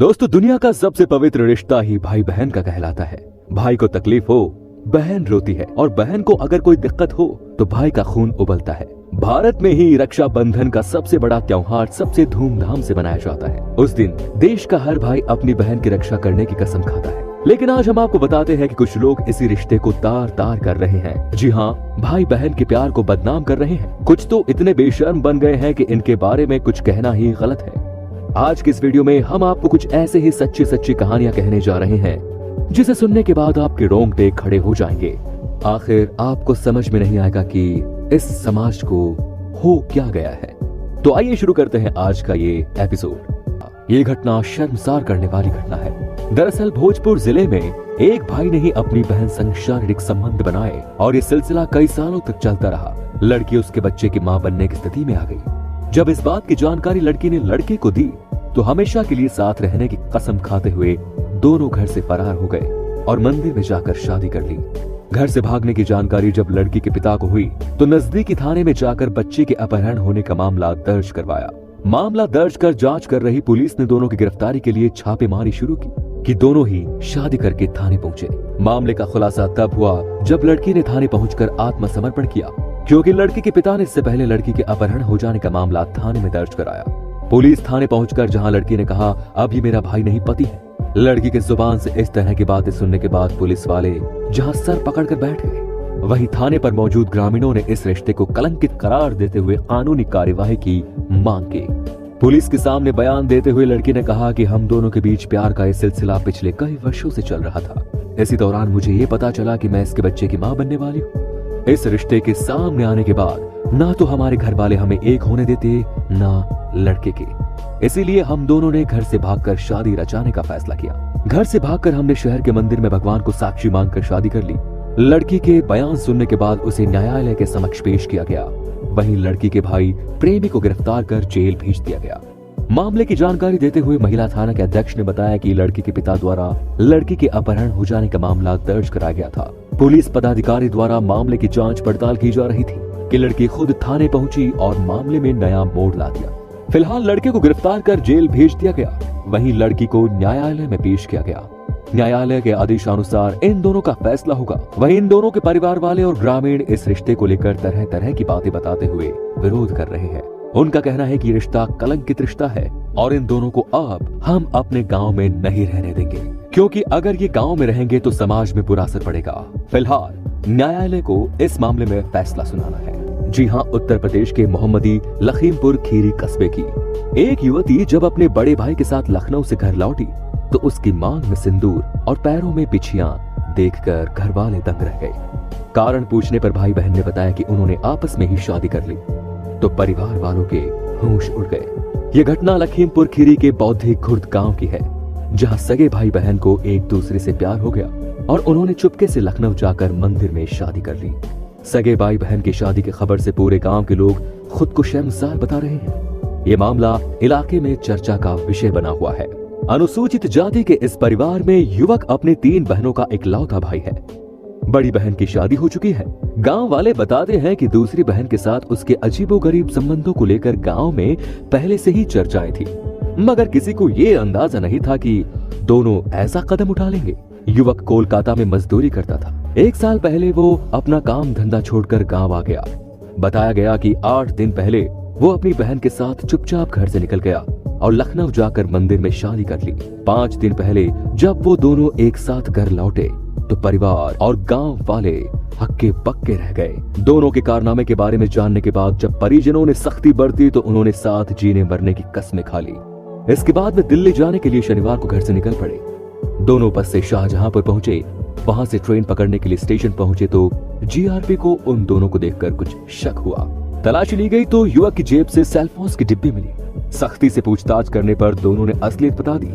दोस्तों, दुनिया का सबसे पवित्र रिश्ता ही भाई बहन का कहलाता है। भाई को तकलीफ हो, बहन रोती है, और बहन को अगर कोई दिक्कत हो तो भाई का खून उबलता है। भारत में ही रक्षाबंधन का सबसे बड़ा त्योहार सबसे धूमधाम से मनाया जाता है। उस दिन देश का हर भाई अपनी बहन की रक्षा करने की कसम खाता है। लेकिन आज हम आपको बताते हैं कि कुछ लोग इसी रिश्ते को तार तार कर रहे हैं। जी हाँ, भाई बहन के प्यार को बदनाम कर रहे हैं। कुछ तो इतने बेशर्म बन गए हैं कि इनके बारे में कुछ कहना ही गलत है। आज की इस वीडियो में हम आपको कुछ ऐसे ही सच्ची सच्ची कहानियां कहने जा रहे हैं जिसे सुनने के बाद आपके रोंगटे खड़े हो जाएंगे। आखिर आपको समझ में नहीं आएगा कि इस समाज को हो क्या गया है। तो आइए शुरू करते हैं आज का ये एपिसोड। ये घटना शर्मसार करने वाली घटना है। दरअसल भोजपुर जिले में एक भाई ने ही अपनी बहन संग शारीरिक संबंध बनाए और ये सिलसिला कई सालों तक चलता रहा। लड़की उसके बच्चे की मां बनने की स्थिति में आ गई। जब इस बात की जानकारी लड़की ने लड़के को दी तो हमेशा के लिए साथ रहने की कसम खाते हुए दोनों घर से फरार हो गए और मंदिर में जाकर शादी कर ली। घर से भागने की जानकारी जब लड़की के पिता को हुई तो नजदीकी थाने में जाकर बच्चे के अपहरण होने का मामला दर्ज करवाया। मामला दर्ज कर जांच कर रही पुलिस ने दोनों की गिरफ्तारी के लिए छापेमारी शुरू की कि दोनों ही शादी करके थाने पहुंचे। मामले का खुलासा तब हुआ जब लड़की ने थाने पहुंचकर आत्मसमर्पण किया, क्योंकि लड़की के पिता ने इससे पहले लड़की के अपहरण हो जाने का मामला थाने में दर्ज कराया। पुलिस थाने पहुंचकर जहां लड़की ने कहा अब ये मेरा भाई नहीं पति है, लड़की के जुबान से इस तरह की बातें सुनने के बाद पुलिस वाले जहां सर पकड़कर बैठ गए, वहीं थाने पर मौजूद ग्रामीणों ने इस रिश्ते को कलंकित करार देते हुए कानूनी कार्यवाही की मांग की। पुलिस के सामने बयान देते हुए लड़की ने कहा कि हम दोनों के बीच प्यार का ये सिलसिला पिछले कई वर्षों से चल रहा था। इसी दौरान मुझे ये पता चला कि मैं इसके बच्चे की मां बनने वाली हूँ। इस रिश्ते के सामने आने के बाद ना तो हमारे घर वाले हमें एक होने देते ना लड़के के, इसीलिए हम दोनों ने घर से भागकर शादी रचाने का फैसला किया। घर से भागकर हमने शहर के मंदिर में भगवान को साक्षी मांगकर शादी कर ली। लड़की के बयान सुनने के बाद उसे न्यायालय के समक्ष पेश किया गया। वहीं लड़की के भाई प्रेमी को गिरफ्तार कर जेल भेज दिया गया। मामले की जानकारी देते हुए महिला थाना के अध्यक्ष ने बताया कि लड़की के पिता द्वारा लड़की के अपहरण हो जाने का मामला दर्ज कराया गया था। पुलिस पदाधिकारी द्वारा मामले की जांच पड़ताल की जा रही थी कि लड़की खुद थाने पहुंची और मामले में नया मोड़ ला दिया। फिलहाल लड़के को गिरफ्तार कर जेल भेज दिया गया। वहीं लड़की को न्यायालय में पेश किया गया। न्यायालय के आदेशानुसार इन दोनों का फैसला होगा। वहीं इन दोनों के परिवार वाले और ग्रामीण इस रिश्ते को लेकर तरह तरह की बातें बताते हुए विरोध कर रहे हैं। उनका कहना है कि रिश्ता कलंकित रिश्ता है और इन दोनों को अब हम अपने गांव में नहीं रहने देंगे, क्योंकि अगर ये गांव में रहेंगे तो समाज में बुरा असर पड़ेगा। फिलहाल न्यायालय को इस मामले में फैसला सुनाना है। जी हाँ, उत्तर प्रदेश के मोहम्मदी लखीमपुर खीरी कस्बे की एक युवती जब अपने बड़े भाई के साथ लखनऊ से घर लौटी तो उसकी मांग में सिंदूर और पैरों में बिछियां देखकर घर वाले दंग रह गए। कारण पूछने पर भाई बहन ने बताया कि उन्होंने आपस में ही शादी कर ली, तो परिवार वालों के होश उड़ गए। ये घटना लखीमपुर खीरी के बौद्धिक खुर्द गांव की है, जहां सगे भाई बहन को एक दूसरे से प्यार हो गया और उन्होंने चुपके से लखनऊ जाकर मंदिर में शादी कर ली। सगे भाई बहन की शादी की खबर से पूरे गांव के लोग खुद को शर्मसार बता रहे हैं। ये मामला इलाके में चर्चा का विषय बना हुआ है। अनुसूचित जाति के इस परिवार में युवक अपनी 3 बहनों का इकलौता भाई है। बड़ी बहन की शादी हो चुकी है। गांव वाले बताते हैं कि दूसरी बहन के साथ उसके अजीबोगरीब संबंधों को लेकर गांव में पहले से ही चर्चाएं थी, मगर किसी को ये अंदाजा नहीं था कि दोनों ऐसा कदम उठा लेंगे। युवक कोलकाता में मजदूरी करता था। 1 साल पहले वो अपना काम धंधा छोड़कर गांव आ गया। बताया गया कि 8 दिन पहले वो अपनी बहन के साथ चुपचाप घर से निकल गया और लखनऊ जाकर मंदिर में शादी कर ली। 5 दिन पहले जब वो दोनों एक साथ घर लौटे तो परिवार और गांव वाले हक्के बक्के रह गए। दोनों के कारनामे के बारे में जानने के बाद जब परिजनों ने सख्ती बरती तो उन्होंने साथ जीने मरने की कस्में खा ली। इसके बाद वे दिल्ली जाने के लिए शनिवार को घर से निकल पड़े। दोनों बस से शाहजहांपुर पहुंचे। वहां से ट्रेन पकड़ने के लिए स्टेशन पहुंचे तो जीआरपी को उन दोनों को देखकर कुछ शक हुआ। तलाशी ली गई तो युवक की जेब से सेलफोन की डिब्बी मिली। सख्ती से पूछताछ करने पर दोनों ने असलियत बता दी,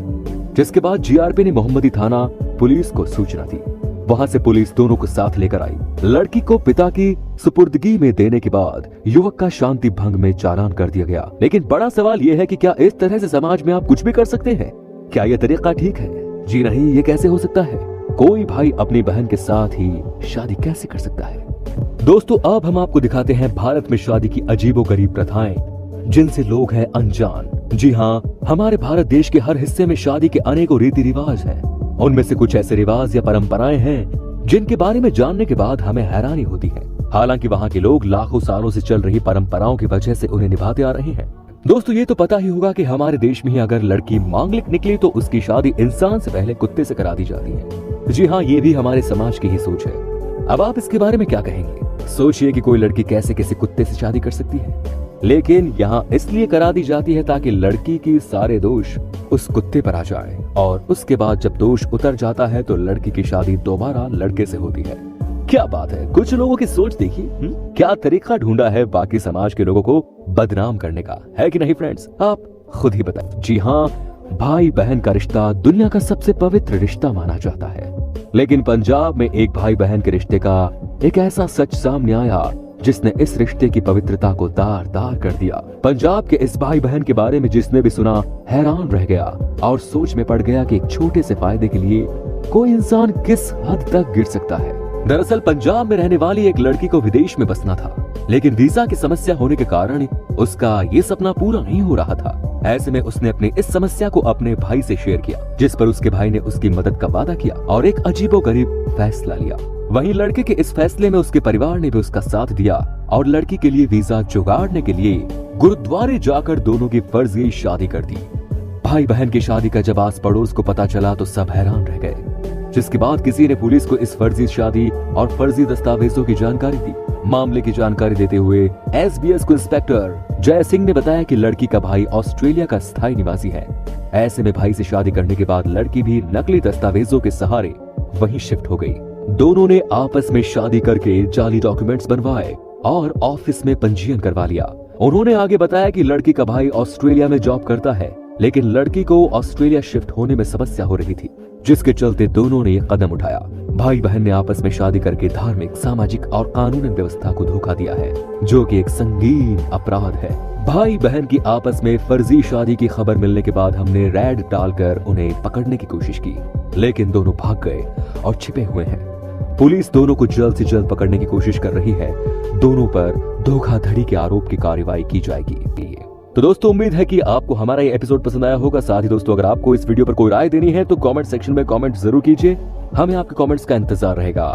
जिसके बाद जीआरपी ने मोहम्मदी थाना पुलिस को सूचना दी। वहां से पुलिस दोनों को साथ लेकर आई। लड़की को पिता की सुपुर्दगी में देने के बाद युवक का शांति भंग में चालान कर दिया गया। लेकिन बड़ा सवाल यह है कि क्या इस तरह से समाज में आप कुछ भी कर सकते हैं? क्या यह तरीका ठीक है? जी नहीं, ये कैसे हो सकता है? कोई भाई अपनी बहन के साथ ही शादी कैसे कर सकता है? दोस्तों, अब हम आपको दिखाते हैं भारत में शादी की अजीबोगरीब प्रथाएं जिनसे लोग हैं अनजान। जी हाँ, हमारे भारत देश के हर हिस्से में शादी के अनेकों रीति रिवाज हैं। उनमें से कुछ ऐसे रिवाज या परंपराएं हैं जिनके बारे में जानने के बाद हमें हैरानी होती है। हालांकि वहाँ के लोग लाखों सालों से चल रही परंपराओं की वजह से उन्हें निभाते आ रहे हैं। दोस्तों, ये तो पता ही होगा कि हमारे देश में ही अगर लड़की मांगलिक निकली तो उसकी शादी इंसान से पहले कुत्ते से करा दी जाती है। जी हाँ, ये भी हमारे समाज की ही सोच है। अब आप इसके बारे में क्या कहेंगे? सोचिए कि कोई लड़की कैसे किसी कुत्ते से शादी कर सकती है, लेकिन यहाँ इसलिए करा दी जाती है ताकि लड़की की सारे दोष उस कुत्ते पर आ जाए और उसके बाद जब दोष उतर जाता है तो लड़की की शादी दोबारा लड़के से होती है। क्या बात है, कुछ लोगों की सोच देखिए। क्या तरीका ढूंढा है बाकी समाज के लोगों को बदनाम करने का, है कि नहीं फ्रेंड्स? आप खुद ही बताएं। जी हाँ, भाई बहन का रिश्ता दुनिया का सबसे पवित्र रिश्ता माना जाता है, लेकिन पंजाब में एक भाई बहन के रिश्ते का एक ऐसा सच सामने आया जिसने इस रिश्ते की पवित्रता को तार तार कर दिया। पंजाब के इस भाई बहन के बारे में जिसने भी सुना हैरान रह गया और सोच में पड़ गया कि एक छोटे से फायदे के लिए कोई इंसान किस हद तक गिर सकता है। दरअसल पंजाब में रहने वाली एक लड़की को विदेश में बसना था, लेकिन वीजा की समस्या होने के कारण उसका ये सपना पूरा नहीं हो रहा था। ऐसे में उसने अपनी इस समस्या को अपने भाई से शेयर किया, जिस पर उसके भाई ने उसकी मदद का वादा किया और एक अजीबोगरीब फैसला लिया। वहीं लड़के के इस फैसले में उसके परिवार ने भी उसका साथ दिया और लड़की के लिए वीजा जुगाड़ने के लिए गुरुद्वारे जाकर दोनों की फर्जी शादी कर दी। भाई बहन की शादी का जब आस पड़ोस को पता चला तो सब हैरान रह गए, जिसके बाद किसी ने पुलिस को इस फर्जी शादी और फर्जी दस्तावेजों की जानकारी दी। मामले की जानकारी देते हुए SBS को इंस्पेक्टर जय सिंह ने बताया कि लड़की का भाई ऑस्ट्रेलिया का स्थायी निवासी है। ऐसे में भाई से शादी करने के बाद लड़की भी नकली दस्तावेजों के सहारे वहीं शिफ्ट हो गई। दोनों ने आपस में शादी करके जाली डॉक्यूमेंट्स बनवाए और ऑफिस में पंजीयन करवा लिया। उन्होंने आगे बताया कि लड़की का भाई ऑस्ट्रेलिया में जॉब करता है, लेकिन लड़की को ऑस्ट्रेलिया शिफ्ट होने में समस्या हो रही थी, जिसके चलते दोनों ने ये कदम उठाया। भाई बहन ने आपस में शादी करके धार्मिक, सामाजिक और कानूनी व्यवस्था को धोखा दिया है, जो कि एक संगीन अपराध है। भाई बहन की आपस में फर्जी शादी की खबर मिलने के बाद हमने रेड डालकर उन्हें पकड़ने की कोशिश की, लेकिन दोनों भाग गए और छिपे हुए हैं। पुलिस दोनों को जल्द से जल्द पकड़ने की कोशिश कर रही है। दोनों पर धोखाधड़ी के आरोप की कार्रवाई की जाएगी। तो दोस्तों, उम्मीद है कि आपको हमारा ये एपिसोड पसंद आया होगा। साथ ही दोस्तों, अगर आपको इस वीडियो पर कोई राय देनी है तो कमेंट सेक्शन में कमेंट जरूर कीजिए। हमें आपके कमेंट्स का इंतजार रहेगा।